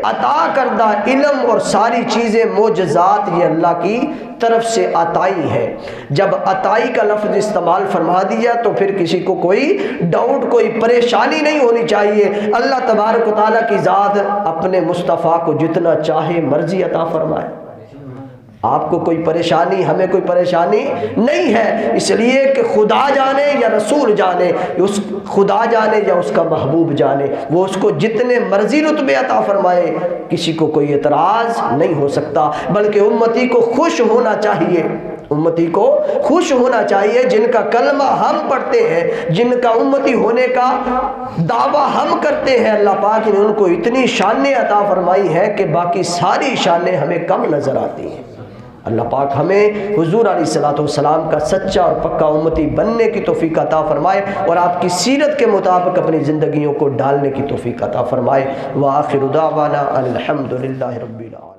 عطا کردہ علم اور ساری چیزیں معجزات یہ اللہ کی طرف سے عطائی ہے۔ جب عطائی کا لفظ استعمال فرما دیا تو پھر کسی کو کوئی ڈاؤٹ، کوئی پریشانی نہیں ہونی چاہیے۔ اللہ تبارک و تعالیٰ کی ذات اپنے مصطفیٰ کو جتنا چاہے مرضی عطا فرمائے، آپ کو کوئی پریشانی، ہمیں کوئی پریشانی نہیں ہے، اس لیے کہ خدا جانے یا رسول جانے، اس خدا جانے یا اس کا محبوب جانے، وہ اس کو جتنے مرضی رتبے عطا فرمائے، کسی کو کوئی اعتراض نہیں ہو سکتا، بلکہ امتی کو خوش ہونا چاہیے، امتی کو خوش ہونا چاہیے۔ جن کا کلمہ ہم پڑھتے ہیں، جن کا امتی ہونے کا دعویٰ ہم کرتے ہیں، اللہ پاک نے ان کو اتنی شانیں عطا فرمائی ہے کہ باقی ساری شانیں ہمیں کم نظر آتی ہیں۔ اللہ پاک ہمیں حضور علیہ السلام کا سچا اور پکا امتی بننے کی توفیق عطا فرمائے اور آپ کی سیرت کے مطابق اپنی زندگیوں کو ڈالنے کی توفیق عطا فرمائے۔ وآخر دعوانا الحمدللہ رب العالمین۔